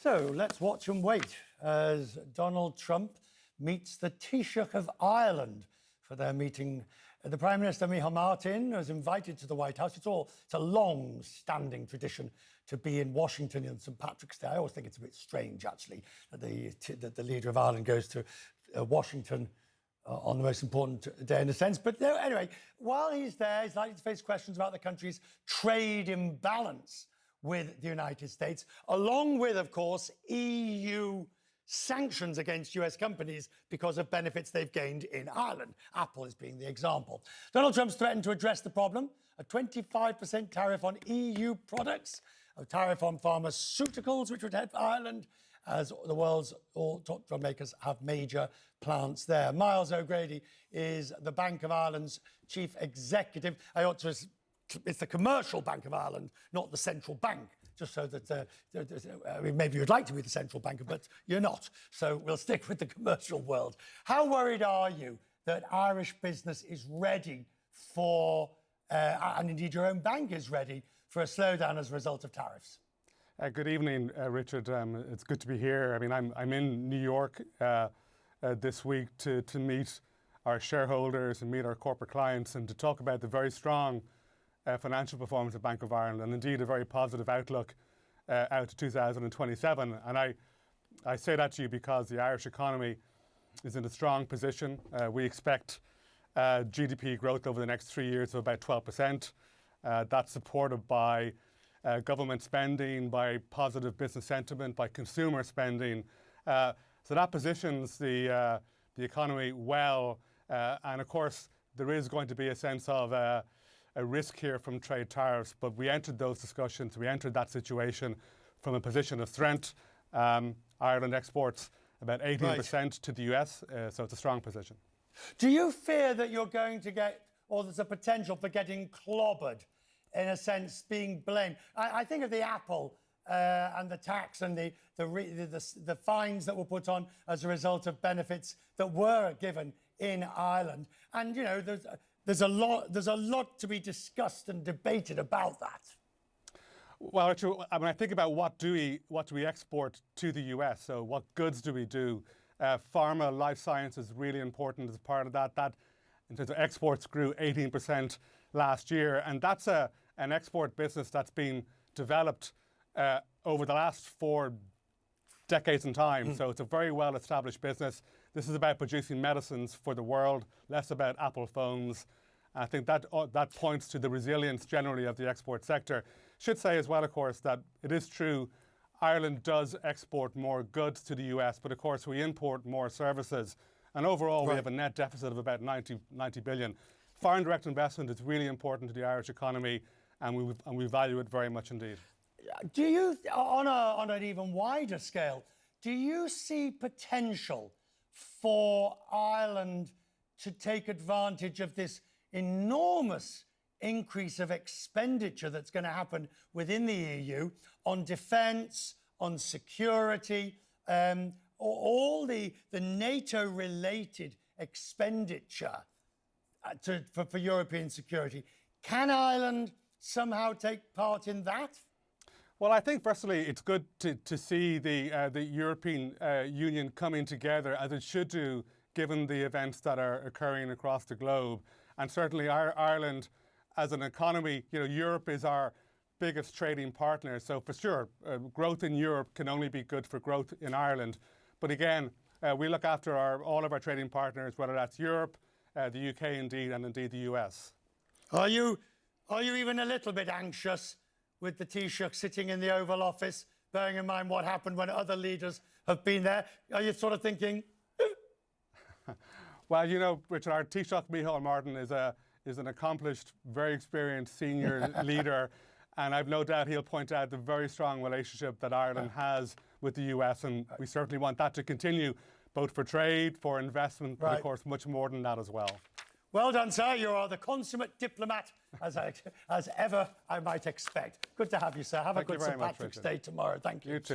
So let's watch and wait as Donald Trump meets the Taoiseach of Ireland for their meeting. The Prime Minister, Micheál Martin, was invited to the White House. It's a long-standing tradition to be in Washington on St. Patrick's Day. I always think it's a bit strange, actually, that the leader of Ireland goes to Washington on the most important day in a sense. But anyway, while he's there, he's likely to face questions about the country's trade imbalance with the United States, along with, of course, EU sanctions against US companies because of benefits they've gained in Ireland. Apple is being the example. Donald Trump's threatened to address the problem, a 25% tariff on EU products, a tariff on pharmaceuticals, which would help Ireland, as the world's all top drug makers have major plants there. Myles O'Grady is the Bank of Ireland's chief executive. It's the Commercial Bank of Ireland, not the central bank, just so that, maybe you'd like to be the central banker, but you're not. So we'll stick with the commercial world. How worried are you that Irish business is ready for, and indeed your own bank is ready, for a slowdown as a result of tariffs? Good evening, Richard. It's good to be here. I mean, I'm in New York this week to meet our shareholders and meet our corporate clients and to talk about the very strong financial performance of Bank of Ireland and indeed a very positive outlook out to 2027. And I say that to you because the Irish economy is in a strong position. We expect GDP growth over the next 3 years of about 12%. That's supported by government spending, by positive business sentiment, by consumer spending. So that positions the economy well. And of course, there is going to be a sense of a risk here from trade tariffs, but we entered those discussions, we entered that situation from a position of strength. Ireland exports about 18% to the US, so it's a strong position. Do you fear that you're going to get, or there's a potential for getting clobbered, in a sense, being blamed? I think of the Apple and the tax and the fines that were put on as a result of benefits that were given in Ireland. And, you know, there's a lot to be discussed and debated about that. Well, Richard, I mean, I think about what do we export to the US? So what goods do we do? Pharma, life science is really important as part of that. That, in terms of exports, grew 18% last year. And that's an export business that's been developed over the last 4 decades in time. So it's a very well-established business. This is about producing medicines for the world, less about Apple phones. I think that points to the resilience generally of the export sector. Should say as well, of course, that it is true Ireland does export more goods to the US, but of course we import more services. And overall, we have a net deficit of about 90 billion. Foreign direct investment is really important to the Irish economy, and we value it very much indeed. Do you, on an even wider scale, do you see potential for Ireland to take advantage of this enormous increase of expenditure that's going to happen within the EU on defence, on security, all the NATO-related expenditure for European security? Can Ireland somehow take part in that? Well, I think firstly it's good to see the European Union coming together as it should do, given the events that are occurring across the globe. And certainly Ireland, as an economy, you know, Europe is our biggest trading partner. So for sure, growth in Europe can only be good for growth in Ireland. But again, we look after all of our trading partners, whether that's Europe, the UK indeed, and indeed the US. Are you even a little bit anxious with the Taoiseach sitting in the Oval Office, bearing in mind what happened when other leaders have been there? Are you sort of thinking? Well, you know, Richard, our Taoiseach Micheál Martin is an accomplished, very experienced senior leader, and I've no doubt he'll point out the very strong relationship that Ireland has with the US, and we certainly want that to continue, both for trade, for investment, but of course much more than that as well. Well done, sir. You are the consummate diplomat, as ever I might expect. Good to have you, sir. Have a good St. Patrick's Day tomorrow. Thank you. You too.